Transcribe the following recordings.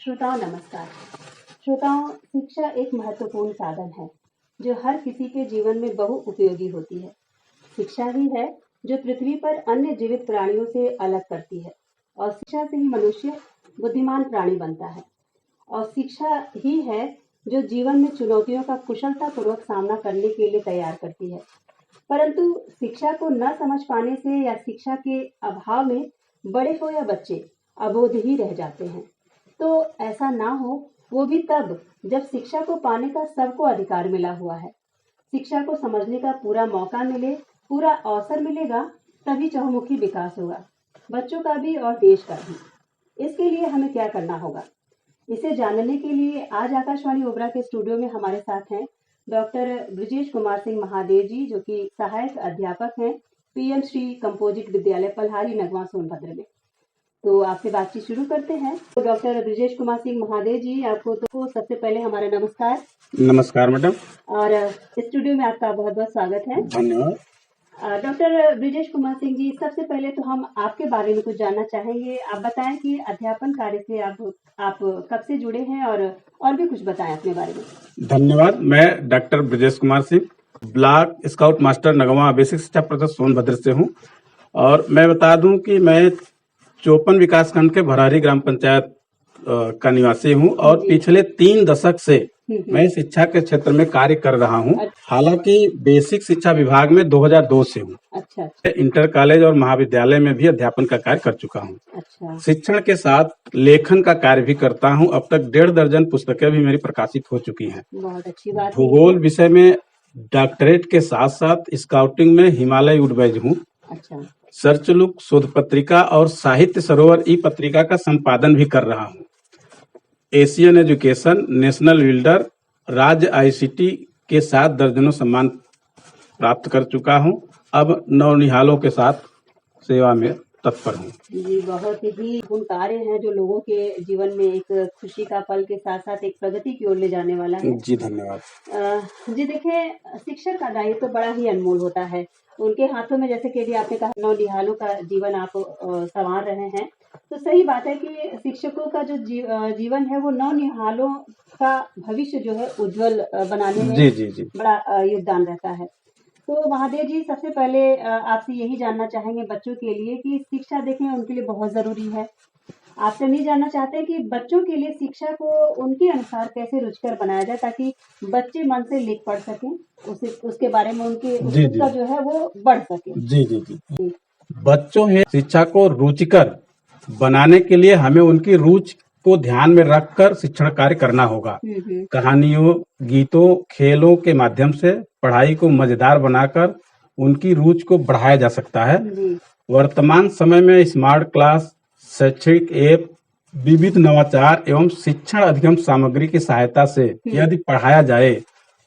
श्रोताओं नमस्कार। श्रोताओं, शिक्षा एक महत्वपूर्ण साधन है जो हर किसी के जीवन में बहु उपयोगी होती है। शिक्षा ही है जो पृथ्वी पर अन्य जीवित प्राणियों से अलग करती है और शिक्षा से ही मनुष्य बुद्धिमान प्राणी बनता है। और शिक्षा ही है जो जीवन में चुनौतियों का कुशलतापूर्वक सामना करने के लिए तैयार करती है। परंतु शिक्षा को न समझ पाने से या शिक्षा के अभाव में बड़े हो या बच्चे अबोध ही रह जाते हैं। तो ऐसा ना हो, वो भी तब जब शिक्षा को पाने का सबको अधिकार मिला हुआ है। शिक्षा को समझने का पूरा मौका मिले, पूरा अवसर मिलेगा, तभी चहुमुखी विकास होगा, बच्चों का भी और देश का भी। इसके लिए हमें क्या करना होगा, इसे जानने के लिए आज आकाशवाणी ओबरा के स्टूडियो में हमारे साथ हैं डॉक्टर ब्रिजेश कुमार सिंह महादेव जी, जो कि सहायक अध्यापक हैं पीएम श्री कंपोजिट विद्यालय पल्हारी नगवां सोनभद्र में। तो आपसे बातचीत शुरू करते हैं। तो डॉक्टर ब्रिजेश कुमार सिंह महादेव जी, आपको तो सबसे पहले हमारा नमस्कार। नमस्कार मैडम। और स्टूडियो में आपका बहुत बहुत स्वागत है। धन्यवाद। डॉक्टर ब्रिजेश कुमार सिंह जी, सबसे पहले तो हम आपके बारे में कुछ जानना चाहेंगे। आप बताएं कि अध्यापन कार्य से आप कब से जुड़े हैं और भी कुछ बताएं अपने बारे में। धन्यवाद। मैं doctor Brijesh Kumar Singh, block scout master Nagwan basic शिक्षा परिषद सोनभद्र से हूं। और मैं बता दूं कि मैं चौपन विकासखंड के भरारी ग्राम पंचायत का निवासी हूं और पिछले 3 दशक से मैं शिक्षा के क्षेत्र में कार्य कर रहा हूं। हालांकि बेसिक शिक्षा विभाग में 2002 से हूं। अच्छा। इंटर कॉलेज और महाविद्यालय में भी अध्यापन का कार्य कर चुका हूं। अच्छा। शिक्षण के साथ लेखन का कार्य भी करता हूं। अब तक 1.5 दर्जन पुस्तकें भी मेरी प्रकाशित हो चुकी हैं। बहुत अच्छी बात। भूगोल विषय में डॉक्टरेट के साथ साथ स्काउटिंग में हिमालय वुडबैज हूँ। अच्छा। सर्चलुक शोध पत्रिका और साहित्य सरोवर ई पत्रिका का संपादन भी कर रहा हूँ। एशियन एजुकेशन, नेशनल बिल्डर, राज्य आईसीटी के साथ दर्जनों सम्मान प्राप्त कर चुका हूँ। अब नवनिहालों के साथ सेवा में तत्पर हूँ। जी, बहुत ही गुण कार्य है जो लोगों के जीवन में एक खुशी का पल के साथ साथ एक प्रगति की ओर ले जाने वाला है। जी धन्यवाद। जी देखिए, शिक्षक का दायित्व तो बड़ा ही अनमोल होता है। उनके हाथों में, जैसे कि अभी आपने कहा, नवनिहालों का जीवन आप संवार रहे हैं, तो सही बात है कि शिक्षकों का जो जीवन है वो नवनिहालों का भविष्य जो है उज्जवल बनाने में जी बड़ा योगदान रहता है। तो महादेव जी, सबसे पहले आपसे यही जानना चाहेंगे बच्चों के लिए कि शिक्षा देखें उनके लिए बहुत जरूरी है। आपसे नहीं जानना चाहते कि बच्चों के लिए शिक्षा को उनके अनुसार कैसे रुचिकर बनाया जाए ताकि बच्चे मन से लिख पढ़ सकें, उसके बारे में उनके उत्सुकता जो है वो बढ़ सके। जी। बच्चों में शिक्षा को रुचिकर बनाने के लिए हमें उनकी रुचि को ध्यान में रखकर शिक्षण कार्य करना होगा। कहानियों, गीतों, खेलों के माध्यम से पढ़ाई को मजेदार बनाकर उनकी रुचि को बढ़ाया जा सकता है। वर्तमान समय में स्मार्ट क्लास, शैक्षिक ऐप, विविध नवाचार एवं शिक्षण अधिगम सामग्री की सहायता से यदि पढ़ाया जाए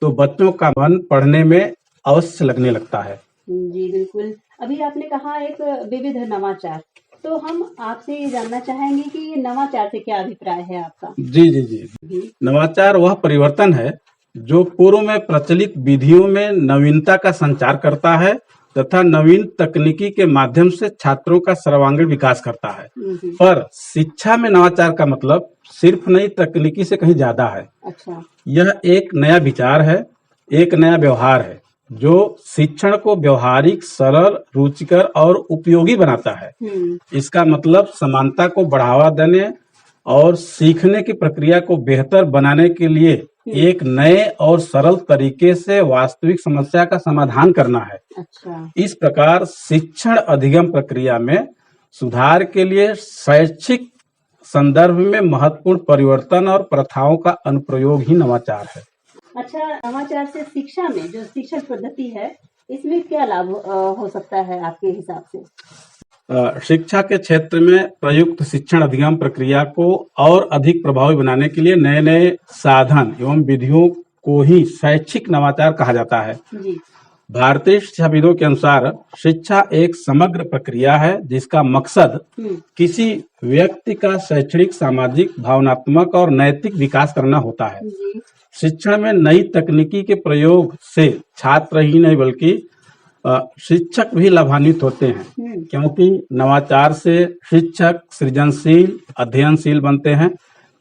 तो बच्चों का मन पढ़ने में अवश्य लगने लगता है। जी बिल्कुल। अभी आपने कहा एक विविध नवाचार, तो हम आपसे ये जानना चाहेंगे कि ये नवाचार से क्या अभिप्राय है आपका। जी। नवाचार वह परिवर्तन है जो पूर्व में प्रचलित विधियों में नवीनता का संचार करता है तथा नवीन तकनीकी के माध्यम से छात्रों का सर्वांगीण विकास करता है। पर शिक्षा में नवाचार का मतलब सिर्फ नई तकनीकी से कहीं ज्यादा है। अच्छा। यह एक नया विचार है, एक नया व्यवहार है जो शिक्षण को व्यवहारिक, सरल, रुचिकर और उपयोगी बनाता है। इसका मतलब समानता को बढ़ावा देने और सीखने की प्रक्रिया को बेहतर बनाने के लिए एक नए और सरल तरीके से वास्तविक समस्या का समाधान करना है। अच्छा। इस प्रकार शिक्षण अधिगम प्रक्रिया में सुधार के लिए शैक्षिक संदर्भ में महत्वपूर्ण परिवर्तन और प्रथाओं का अनुप्रयोग ही नवाचार है। अच्छा, नवाचार से शिक्षा में जो शिक्षण पद्धति है, इसमें क्या लाभ हो सकता है आपके हिसाब से? शिक्षा के क्षेत्र में प्रयुक्त शिक्षण अधिगम प्रक्रिया को और अधिक प्रभावी बनाने के लिए नए नए साधन एवं विधियों को ही शैक्षिक नवाचार कहा जाता है। जी। भारतीय शिक्षाविदों के अनुसार शिक्षा एक समग्र प्रक्रिया है जिसका मकसद किसी व्यक्ति का शैक्षणिक, सामाजिक, भावनात्मक और नैतिक विकास करना होता है। शिक्षण में नई तकनीकी के प्रयोग से छात्र ही नहीं बल्कि शिक्षक भी लाभान्वित होते हैं, क्योंकि नवाचार से शिक्षक सृजनशील, अध्ययनशील बनते हैं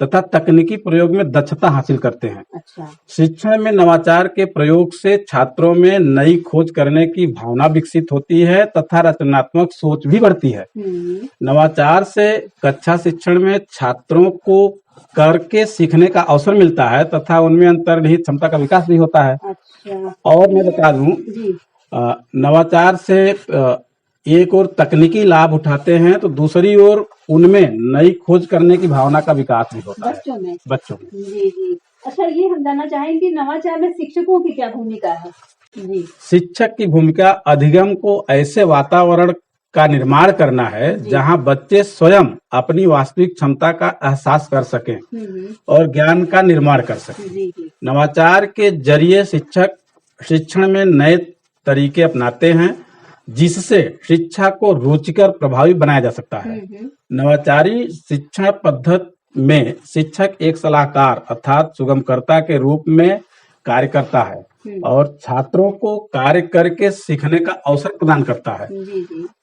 तथा तकनीकी प्रयोग में दक्षता हासिल करते हैं। अच्छा। शिक्षण में नवाचार के प्रयोग से छात्रों में नई खोज करने की भावना विकसित होती है तथा रचनात्मक सोच भी बढ़ती है। नवाचार से कक्षा शिक्षण में छात्रों को करके सीखने का अवसर मिलता है तथा उनमें अंतर्निहित क्षमता का विकास भी होता है। अच्छा। और मैं बता दूं, नवाचार से एक और तकनीकी लाभ उठाते हैं तो दूसरी ओर उनमें नई खोज करने की भावना का विकास भी होता है बच्चों में। जी जी। अच्छा, ये हम जानना चाहेंगे कि नवाचार में शिक्षकों की क्या भूमिका है? जी। शिक्षक की भूमिका अधिगम को ऐसे वातावरण का निर्माण करना है जहां बच्चे स्वयं अपनी वास्तविक क्षमता का एहसास कर सकें और ज्ञान का निर्माण कर सकें। नवाचार के जरिए शिक्षक शिक्षण में नए तरीके अपनाते हैं जिससे शिक्षा को रुचिकर प्रभावी बनाया जा सकता है। नवाचारी शिक्षण पद्धति में शिक्षक एक सलाहकार अर्थात सुगमकर्ता के रूप में कार्य करता है और छात्रों को कार्य करके सीखने का अवसर प्रदान करता है।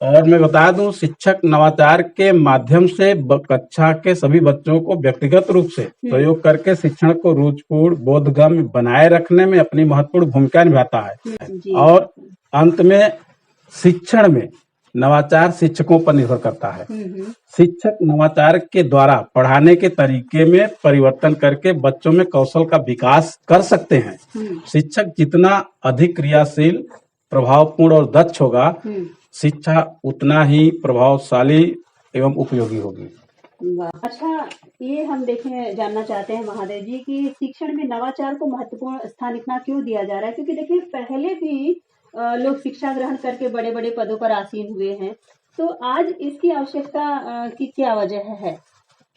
और मैं बता दूं, शिक्षक नवाचार के माध्यम से कक्षा के सभी बच्चों को व्यक्तिगत रूप से प्रयोग करके शिक्षण को रुचिपूर्ण बोधगम्य बनाए रखने में अपनी महत्वपूर्ण भूमिका निभाता है। और अंत में शिक्षण में नवाचार शिक्षकों पर निर्भर करता है। शिक्षक नवाचार के द्वारा पढ़ाने के तरीके में परिवर्तन करके बच्चों में कौशल का विकास कर सकते हैं। शिक्षक जितना अधिक क्रियाशील, प्रभावपूर्ण और दक्ष होगा, शिक्षा उतना ही प्रभावशाली एवं उपयोगी होगी। अच्छा, ये हम जानना चाहते हैं महादेव जी कि शिक्षण में नवाचार को महत्वपूर्ण स्थान इतना क्यों दिया जा रहा है? क्योंकि देखिए, पहले भी लोग शिक्षा ग्रहण करके बड़े बड़े पदों पर आसीन हुए हैं, तो आज इसकी आवश्यकता की क्या वजह है?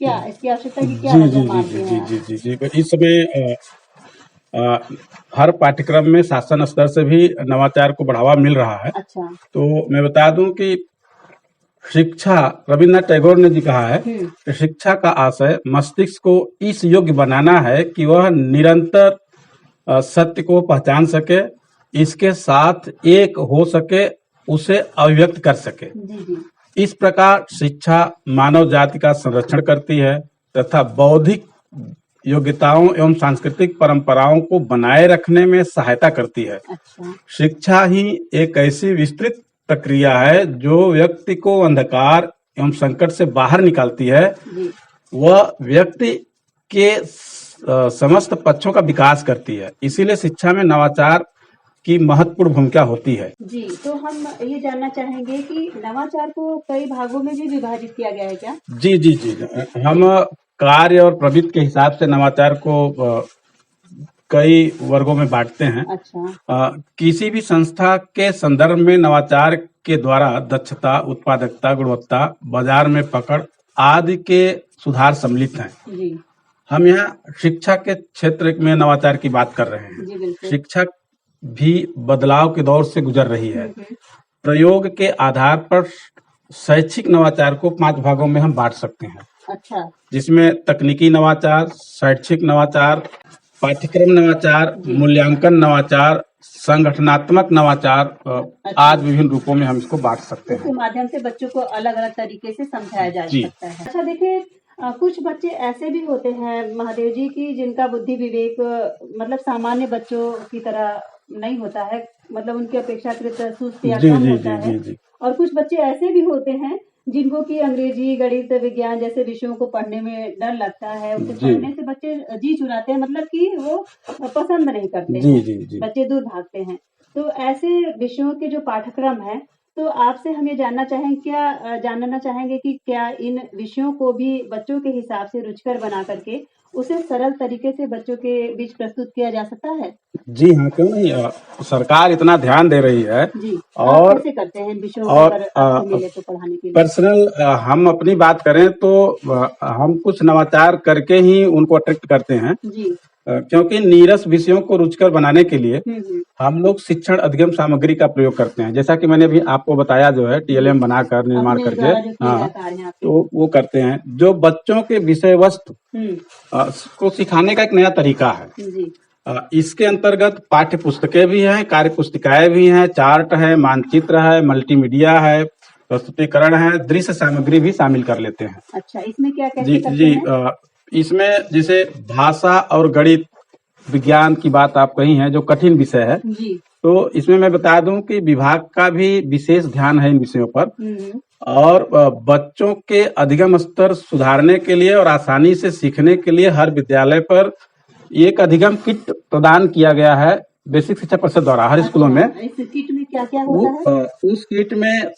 क्या इसकी आवश्यकता की क्या वजह मानते हैं? जी। इस समय हर पाठ्यक्रम में शासन स्तर से भी नवाचार को बढ़ावा मिल रहा है। अच्छा। तो मैं बता दूं कि शिक्षा, रविन्द्रनाथ टैगोर ने जी कहा है कि शिक्षा का आशय मस्तिष्क को इस योग्य बनाना है कि वह निरंतर सत्य को पहचान सके, इसके साथ एक हो सके, उसे अभिव्यक्त कर सके। इस प्रकार शिक्षा मानव जाति का संरक्षण करती है तथा बौद्धिक योग्यताओं एवं सांस्कृतिक परंपराओं को बनाए रखने में सहायता करती है। अच्छा। शिक्षा ही एक ऐसी विस्तृत प्रक्रिया है जो व्यक्ति को अंधकार एवं संकट से बाहर निकालती है। वह व्यक्ति के समस्त पक्षों का विकास करती है। इसीलिए शिक्षा में नवाचार की महत्वपूर्ण भूमिका होती है। जी, तो हम ये जानना चाहेंगे कि नवाचार को कई भागों में भी विभाजित किया गया है क्या? जी। हम कार्य और प्रवृत्ति के हिसाब से नवाचार को कई वर्गों में बांटते हैं। अच्छा। किसी भी संस्था के संदर्भ में नवाचार के द्वारा दक्षता, उत्पादकता, गुणवत्ता, बाजार में पकड़ आदि के सुधार सम्मिलित हैं। जी। हम यहाँ शिक्षा के क्षेत्र में नवाचार की बात कर रहे हैं। जी, बिल्कुल। शिक्षा भी बदलाव के दौर से गुजर रही है। प्रयोग के आधार पर शैक्षिक नवाचार को 5 भागों में हम बांट सकते हैं। अच्छा। जिसमें तकनीकी नवाचार, शैक्षिक नवाचार, पाठ्यक्रम नवाचार, मूल्यांकन नवाचार, संगठनात्मक नवाचार, आज विभिन्न रूपों में हम इसको बांट सकते हैं। इसके माध्यम से बच्चों को अलग अलग तरीके से समझाया जा सकता है। अच्छा, देखिए, कुछ बच्चे ऐसे भी होते हैं महादेव जी की जिनका बुद्धि विवेक मतलब सामान्य बच्चों की तरह नहीं होता है, मतलब उनकी अपेक्षाकृत सुस्त या कम होता है। और कुछ बच्चे ऐसे भी होते हैं जिनको कि अंग्रेजी, गणित, विज्ञान जैसे विषयों को पढ़ने में डर लगता है। उसे पढ़ने से बच्चे जी चुराते हैं, मतलब कि वो पसंद नहीं करते हैं। बच्चे दूर भागते हैं। तो ऐसे विषयों के जो पाठ्यक्रम है, तो आपसे हम ये जानना चाहेंगे कि क्या इन विषयों को भी बच्चों के हिसाब से रुचिकर बना करके उसे सरल तरीके से बच्चों के बीच प्रस्तुत किया जा सकता है? जी हाँ, क्यों नहीं। सरकार इतना ध्यान दे रही है। जी। और कैसे करते हैं विषयों को मिले तो पढ़ाने के लिए? पर्सनल हम अपनी बात करें तो हम कुछ नवाचार करके ही उनको अट्रैक्ट करते हैं। जी। क्योंकि नीरस विषयों को रुचिकर बनाने के लिए हम लोग शिक्षण अधिगम सामग्री का प्रयोग करते हैं। जैसा कि मैंने अभी आपको बताया, जो है TLM बनाकर निर्माण करके, हाँ, तो वो करते हैं जो बच्चों के विषय वस्तु को सिखाने का एक नया तरीका है। इसके अंतर्गत पाठ्य पुस्तकें भी हैं, कार्य पुस्तिकाएं भी हैं, चार्ट है, मानचित्र है, मल्टीमीडिया है, प्रस्तुतिकरण है, दृश्य सामग्री भी शामिल कर लेते हैं। अच्छा, इसमें क्या कैसे करते हैं? इसमें जैसे भाषा और गणित विज्ञान की बात आप कही है, जो कठिन विषय है, जी। तो इसमें मैं बता दूं कि विभाग का भी विशेष ध्यान है इन विषयों पर। और बच्चों के अधिगम स्तर सुधारने के लिए और आसानी से सीखने के लिए हर विद्यालय पर एक अधिगम किट प्रदान किया गया है बेसिक शिक्षा परिषद द्वारा हर स्कूलों में। इस किट में क्या क्या होता है? उस किट में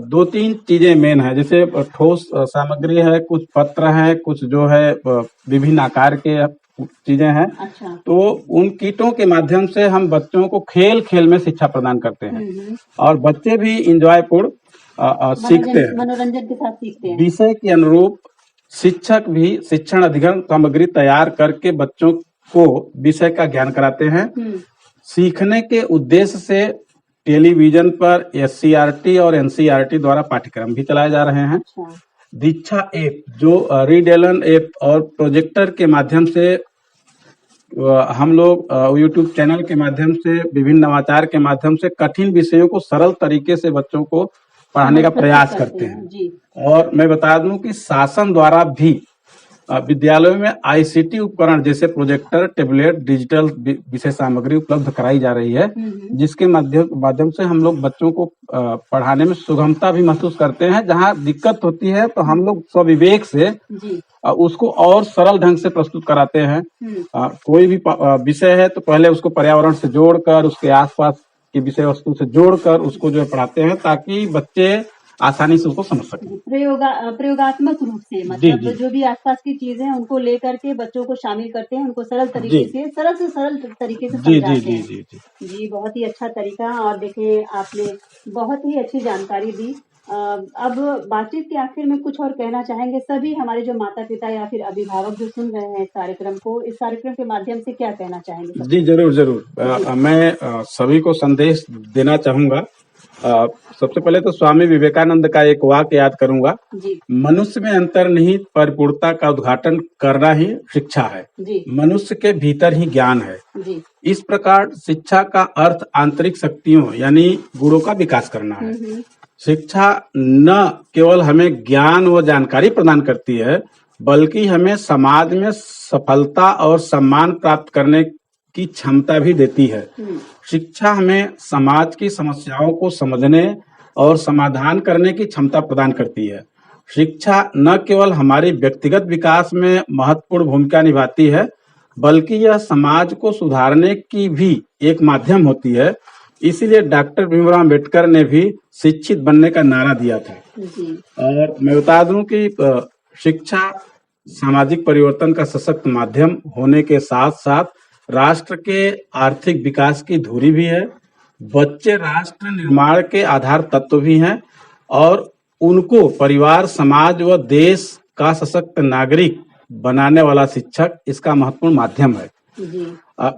2-3 चीजें मेन है, जैसे ठोस सामग्री है, कुछ पत्र है, कुछ जो है विभिन्न आकार के चीजें हैं। अच्छा। तो उन किटों के माध्यम से हम बच्चों को खेल खेल में शिक्षा प्रदान करते हैं और बच्चे भी इंजॉय पूर्ण सीखते हैं, मनोरंजन के साथ सीखते हैं। विषय के अनुरूप शिक्षक भी शिक्षण अधिगम सामग्री तैयार करके बच्चों को विषय का ज्ञान कराते हैं। सीखने के उद्देश्य से टेलीविजन पर SCRT और NCERT द्वारा पाठ्यक्रम भी चलाए जा रहे हैं। अच्छा। दीक्षा ऐप जो रीड एलन ऐप और प्रोजेक्टर के माध्यम से हम लोग YouTube चैनल के माध्यम से विभिन्न नवाचार के माध्यम से कठिन विषयों को सरल तरीके से बच्चों को पढ़ाने का प्रयास करते हैं। जी। और मैं बता दूं कि शासन द्वारा भी विद्यालयों में ICT उपकरण जैसे प्रोजेक्टर, टैबलेट, डिजिटल विषय सामग्री उपलब्ध कराई जा रही है, जिसके माध्यम से हम लोग बच्चों को पढ़ाने में सुगमता भी महसूस करते हैं। जहां दिक्कत होती है तो हम लोग स्वविवेक से उसको और सरल ढंग से प्रस्तुत कराते हैं। कोई भी विषय है तो पहले उसको पर्यावरण से जोड़कर, उसके आसपास की विषय वस्तु से जोड़कर उसको जो है पढ़ाते हैं, ताकि बच्चे आसानी से उसको समझ सकें। प्रयोगात्मक रूप से, मतलब जो भी आसपास की चीजें हैं उनको लेकर के बच्चों को शामिल करते हैं, उनको सरल तरीके से सरल तरीके से समझाते हैं। जी, बहुत ही अच्छा तरीका। और देखिए आपने बहुत ही अच्छी जानकारी दी। अब बातचीत के आखिर में कुछ और कहना चाहेंगे सभी हमारे जो माता पिता या फिर अभिभावक जो सुन रहे हैं इस कार्यक्रम को, इस कार्यक्रम के माध्यम से क्या कहना चाहेंगे? जी जरूर। मैं सभी को संदेश देना चाहूंगा। सबसे पहले तो स्वामी विवेकानंद का एक वाक्य याद करूंगा, मनुष्य में अंतर्निहित परिपूर्णता का उद्घाटन करना ही शिक्षा है। मनुष्य के भीतर ही ज्ञान है। इस प्रकार शिक्षा का अर्थ आंतरिक शक्तियों यानी गुणों का विकास करना है। शिक्षा न केवल हमें ज्ञान व जानकारी प्रदान करती है, बल्कि हमें समाज में सफलता और सम्मान प्राप्त करने की क्षमता भी देती है। शिक्षा हमें समाज की समस्याओं को समझने और समाधान करने की क्षमता प्रदान करती है। शिक्षा न केवल हमारी व्यक्तिगत विकास में महत्वपूर्ण भूमिका निभाती है, बल्कि यह समाज को सुधारने की भी एक माध्यम होती है। इसीलिए डॉक्टर भीमराव अम्बेडकर ने भी शिक्षित बनने का नारा दिया था। और मैं बता दूं कि शिक्षा सामाजिक परिवर्तन का सशक्त माध्यम होने के साथ साथ राष्ट्र के आर्थिक विकास की धुरी भी है। बच्चे राष्ट्र निर्माण के आधार तत्व भी हैं और उनको परिवार, समाज व देश का सशक्त नागरिक बनाने वाला शिक्षक इसका महत्वपूर्ण माध्यम है।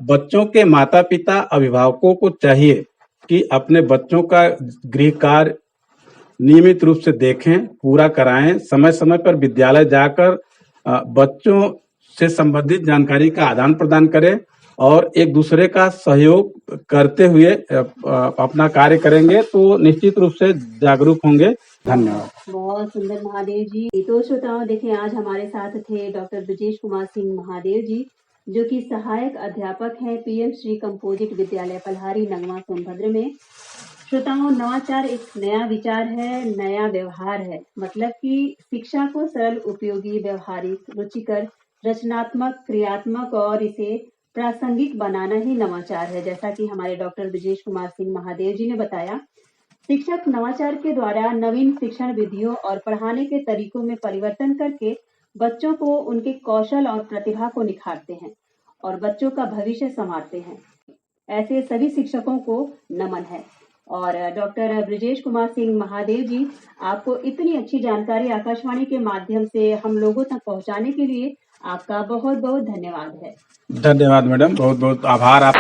बच्चों के माता पिता अभिभावकों को चाहिए कि अपने बच्चों का गृह कार्य नियमित रूप से देखें, पूरा कराएं, समय समय पर विद्यालय जाकर बच्चों से संबंधित जानकारी का आदान प्रदान करें और एक दूसरे का सहयोग करते हुए अपना कार्य करेंगे तो निश्चित रूप से जागरूक होंगे। धन्यवाद। बहुत सुंदर महादेव जी। तो श्रोताओं देखिए आज हमारे साथ थे डॉक्टर ब्रजेश कुमार सिंह महादेव जी, जो कि सहायक अध्यापक हैं PM श्री कंपोजिट विद्यालय पल्हारी नगवा सोनभद्र में। श्रोताओं नवाचार एक नया विचार है, नया व्यवहार है, मतलब कि शिक्षा को सरल, उपयोगी, व्यवहारिक, रुचिकर, रचनात्मक, क्रियात्मक और इसे प्रासंगिक बनाना ही नवाचार है। जैसा कि हमारे डॉक्टर ब्रजेश कुमार सिंह महादेव जी ने बताया, शिक्षक नवाचार के द्वारा नवीन शिक्षण विधियों और पढ़ाने के तरीकों में परिवर्तन करके बच्चों को उनके कौशल और प्रतिभा को निखारते हैं और बच्चों का भविष्य संवारते हैं। ऐसे सभी शिक्षकों को नमन है। और डॉक्टर ब्रजेश कुमार सिंह महादेव जी, आपको इतनी अच्छी जानकारी आकाशवाणी के माध्यम से हम लोगों तक पहुंचाने के लिए आपका बहुत बहुत धन्यवाद है। धन्यवाद मैडम, बहुत बहुत आभार आप।